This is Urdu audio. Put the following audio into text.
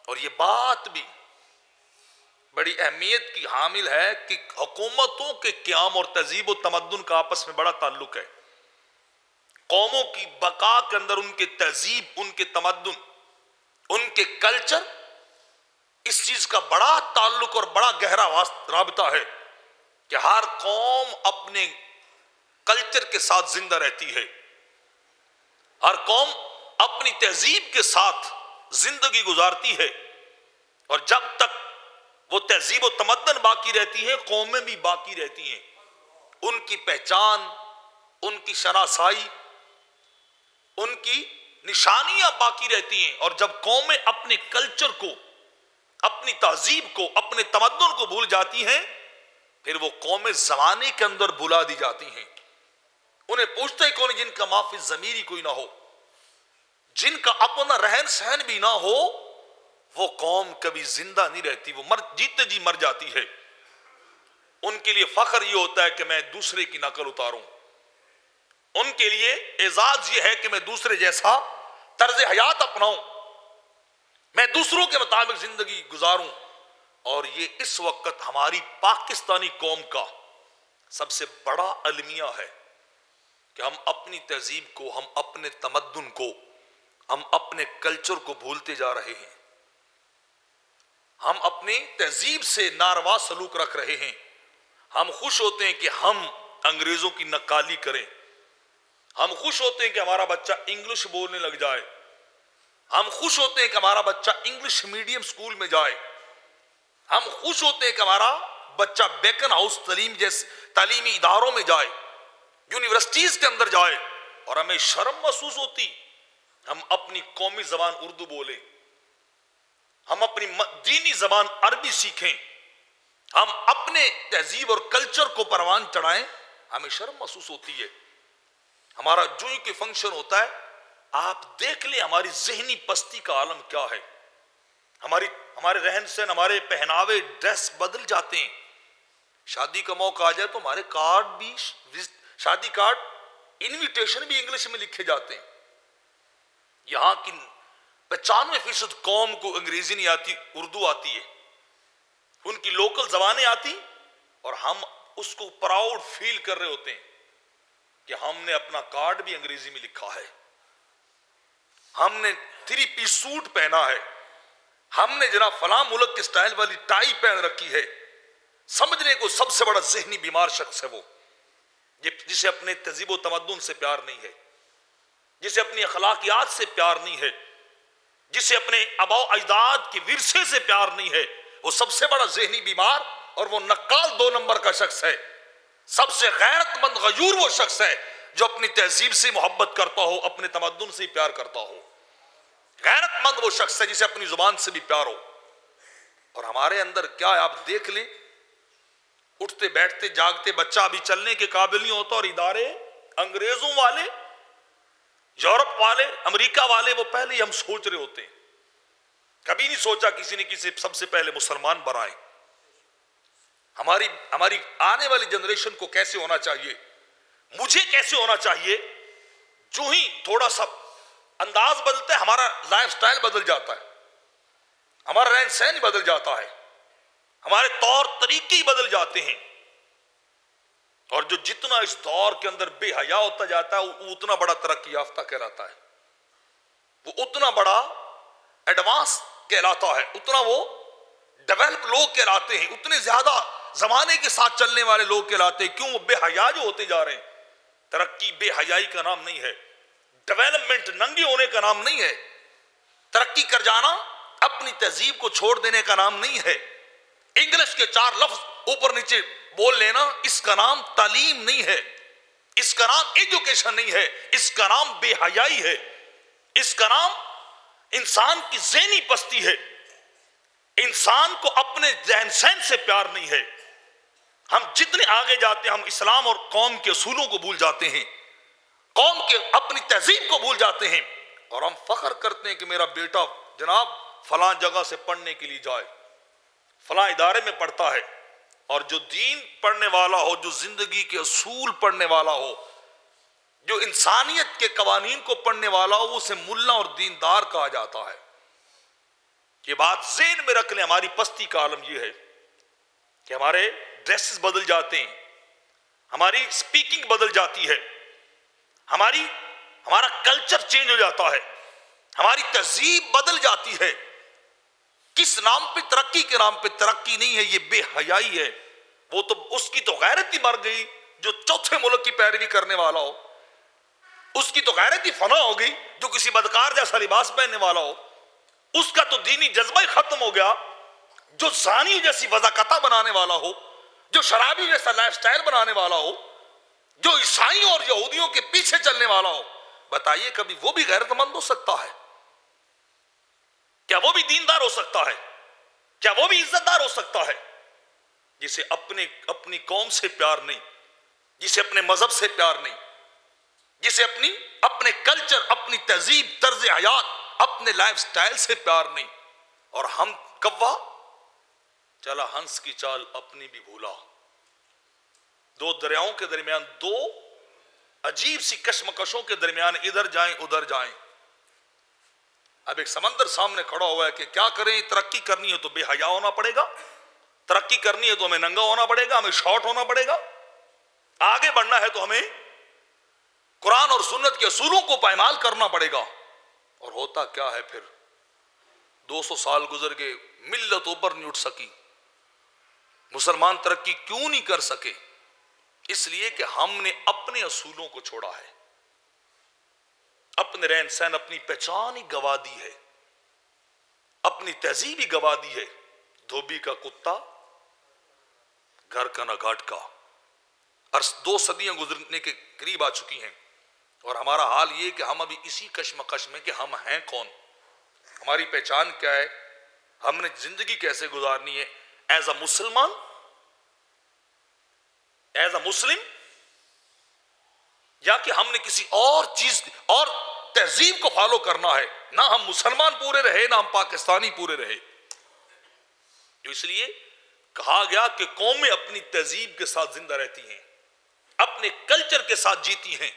اور یہ بات بھی بڑی اہمیت کی حامل ہے کہ حکومتوں کے قیام اور تہذیب و تمدن کا آپس میں بڑا تعلق ہے. قوموں کی بقا کے اندر ان کے تہذیب، ان کے تمدن، ان کے کلچر، اس چیز کا بڑا تعلق اور بڑا گہرا رابطہ ہے کہ ہر قوم اپنے کلچر کے ساتھ زندہ رہتی ہے، ہر قوم اپنی تہذیب کے ساتھ زندگی گزارتی ہے، اور جب تک وہ تہذیب و تمدن باقی رہتی ہے قومیں بھی باقی رہتی ہیں، ان کی پہچان، ان کی شناسائی، ان کی نشانیاں باقی رہتی ہیں. اور جب قومیں اپنے کلچر کو، اپنی تہذیب کو، اپنے تمدن کو بھول جاتی ہیں پھر وہ قومیں زمانے کے اندر بھلا دی جاتی ہیں. انہیں پوچھتے کون؟ جن کا معافی ضمیری کوئی نہ ہو، جن کا اپنا رہن سہن بھی نہ ہو، وہ قوم کبھی زندہ نہیں رہتی، وہ جیتے جی مر جاتی ہے. ان کے لیے فخر یہ ہوتا ہے کہ میں دوسرے کی نقل اتاروں، ان کے لیے اعزاز یہ ہے کہ میں دوسرے جیسا طرز حیات اپناؤں، میں دوسروں کے مطابق زندگی گزاروں. اور یہ اس وقت ہماری پاکستانی قوم کا سب سے بڑا المیہ ہے کہ ہم اپنی تہذیب کو، ہم اپنے تمدن کو، ہم اپنے کلچر کو بھولتے جا رہے ہیں. ہم اپنی تہذیب سے ناروا سلوک رکھ رہے ہیں. ہم خوش ہوتے ہیں کہ ہم انگریزوں کی نقالی کریں، ہم خوش ہوتے ہیں کہ ہمارا بچہ انگلش بولنے لگ جائے، ہم خوش ہوتے ہیں کہ ہمارا بچہ انگلش میڈیم سکول میں جائے، ہم خوش ہوتے ہیں کہ ہمارا بچہ بیکن ہاؤس تعلیمی اداروں میں جائے، یونیورسٹیز کے اندر جائے. اور ہمیں شرم محسوس ہوتی ہم اپنی قومی زبان اردو بولیں، ہم اپنی دینی زبان عربی سیکھیں، ہم اپنے تہذیب اور کلچر کو پروان چڑھائیں، ہمیں شرم محسوس ہوتی ہے. ہمارا جو ہی کوئی فنکشن ہوتا ہے آپ دیکھ لیں ہماری ذہنی پستی کا عالم کیا ہے. ہمارے رہن سہن، ہمارے پہناوے، ڈریس بدل جاتے ہیں. شادی کا موقع آ جائے تو ہمارے کارڈ بھی، شادی کارڈ، انویٹیشن بھی انگلش میں لکھے جاتے ہیں. یہاں کی 95% قوم کو انگریزی نہیں آتی، اردو آتی ہے، ان کی لوکل زبانیں آتی، اور ہم اس کو پراؤڈ فیل کر رہے ہوتے ہیں کہ ہم نے اپنا کارڈ بھی انگریزی میں لکھا ہے، ہم نے 3 پیس سوٹ پہنا ہے، ہم نے جناب فلاں ملک کے سٹائل والی ٹائی پہن رکھی ہے. سمجھنے کو سب سے بڑا ذہنی بیمار شخص ہے وہ جسے اپنے تہذیب و تمدن سے پیار نہیں ہے، جسے اپنی اخلاقیات سے پیار نہیں ہے، جسے اپنے آباء و اجداد کے ورثے سے پیار نہیں ہے. وہ سب سے بڑا ذہنی بیمار اور وہ نقال 2 نمبر کا شخص ہے. سب سے غیرت مند غیور وہ شخص ہے جو اپنی تہذیب سے محبت کرتا ہو، اپنے تمدن سے پیار کرتا ہو. غیرت مند وہ شخص ہے جسے اپنی زبان سے بھی پیار ہو. اور ہمارے اندر کیا ہے آپ دیکھ لیں، اٹھتے بیٹھتے جاگتے بچہ ابھی چلنے کے قابل نہیں ہوتا، اور ادارے انگریزوں والے، یورپ والے، امریکہ والے، وہ پہلے ہی ہم سوچ رہے ہوتے ہیں. کبھی نہیں سوچا کسی نے کسی سب سے پہلے مسلمان بنائے. ہماری آنے والی جنریشن کو کیسے ہونا چاہیے، مجھے کیسے ہونا چاہیے. جو ہی تھوڑا سا انداز بدلتا ہے ہمارا لائف سٹائل بدل جاتا ہے، ہمارا رہن سہن بدل جاتا ہے، ہمارے طور طریقے بدل جاتے ہیں. اور جو جتنا اس دور کے اندر بے حیا ہوتا جاتا ہے وہ اتنا بڑا ترقی یافتہ کہلاتا ہے، وہ اتنا بڑا ایڈوانس کہلاتا ہے، اتنا وہ ڈیولپ لوگ کہلاتے ہیں، اتنے زیادہ زمانے کے ساتھ چلنے والے لوگ کہلاتے ہیں. کیوں؟ وہ بے حیا جو ہوتے جا رہے ہیں. ترقی بے حیائی کا نام نہیں ہے، ڈیولپمنٹ ننگے ہونے کا نام نہیں ہے، ترقی کر جانا اپنی تہذیب کو چھوڑ دینے کا نام نہیں ہے، انگلش کے 4 لفظ اوپر نیچے بول لینا اس کا نام تعلیم نہیں ہے، اس کا نام ایجوکیشن نہیں ہے، اس کا نام بے حیائی ہے، اس کا نام انسان کی ذہنی پستی ہے. انسان کو اپنے ذہن سہن سے پیار نہیں ہے. ہم جتنے آگے جاتے ہیں ہم اسلام اور قوم کے اصولوں کو بھول جاتے ہیں، قوم کے اپنی تہذیب کو بھول جاتے ہیں، اور ہم فخر کرتے ہیں کہ میرا بیٹا جناب فلاں جگہ سے پڑھنے کے لیے جائے، فلاں ادارے میں پڑھتا ہے. اور جو دین پڑھنے والا ہو، جو زندگی کے اصول پڑھنے والا ہو، جو انسانیت کے قوانین کو پڑھنے والا ہو، اسے ملا اور دیندار کہا جاتا ہے. یہ بات ذہن میں رکھ لیں، ہماری پستی کا عالم یہ ہے کہ ہمارے ڈریسز بدل جاتے ہیں، ہماری سپیکنگ بدل جاتی ہے، ہمارا کلچر چینج ہو جاتا ہے، ہماری تہذیب بدل جاتی ہے۔ کس نام پہ ترقی؟ کے نام پہ ترقی نہیں ہے، یہ بے حیائی ہے۔ وہ تو اس کی تو غیرت ہی مر گئی جو چوتھے ملک کی پیروی کرنے والا ہو، اس کی تو غیرت ہی فنا ہو گئی جو کسی بدکار جیسا لباس پہننے والا ہو، اس کا تو دینی جذبہ ہی ختم ہو گیا جو زانی جیسی وضاقتہ بنانے والا ہو، جو شرابی جیسا لائف سٹائل بنانے والا ہو، جو عیسائیوں اور یہودیوں کے پیچھے چلنے والا ہو۔ بتائیے کبھی وہ بھی غیرت مند ہو سکتا ہے؟ کیا وہ بھی دیندار ہو سکتا ہے؟ کیا وہ بھی عزت دار ہو سکتا ہے؟ جسے اپنی قوم سے پیار نہیں، جسے اپنے مذہب سے پیار نہیں، جسے اپنے کلچر، اپنی تہذیب، طرز حیات، اپنے لائف سٹائل سے پیار نہیں، اور ہم کوا چلا ہنس کی چال اپنی بھی بھولا۔ دو دریاؤں کے درمیان، دو عجیب سی کشمکشوں کے درمیان، ادھر جائیں ادھر جائیں۔ اب ایک سمندر سامنے کھڑا ہوا ہے کہ کیا کریں؟ ترقی کرنی ہے تو بے حیا ہونا پڑے گا، ترقی کرنی ہے تو ہمیں ننگا ہونا پڑے گا، ہمیں شارٹ ہونا پڑے گا، آگے بڑھنا ہے تو ہمیں قرآن اور سنت کے اصولوں کو پائمال کرنا پڑے گا۔ اور ہوتا کیا ہے پھر؟ 200 سال گزر گئے، ملت اوپر نہیں اٹھ سکی، مسلمان ترقی کیوں نہیں کر سکے؟ اس لیے کہ ہم نے اپنے اصولوں کو چھوڑا ہے، اپنے رہن سہن، اپنی پہچان ہی گوا دی ہے، اپنی تہذیب ہی گوا دی ہے۔ دھوبی کا کتا گھر کا نہ گھاٹ کا۔ 2 صدیاں گزرنے کے قریب آ چکی ہیں، اور ہمارا حال یہ کہ ہم ابھی اسی کشمکش میں کہ ہم ہیں کون، ہماری پہچان کیا ہے، ہم نے زندگی کیسے گزارنی ہے ایز اے مسلمان، ایز اے مسلم، یا کہ ہم نے کسی اور چیز اور تہذیب کو فالو کرنا ہے۔ نہ ہم مسلمان پورے رہے، نہ ہم پاکستانی پورے رہے۔ جو اس لیے کہا گیا کہ قومیں اپنی تہذیب کے ساتھ زندہ رہتی ہیں، اپنے کلچر کے ساتھ جیتی ہیں،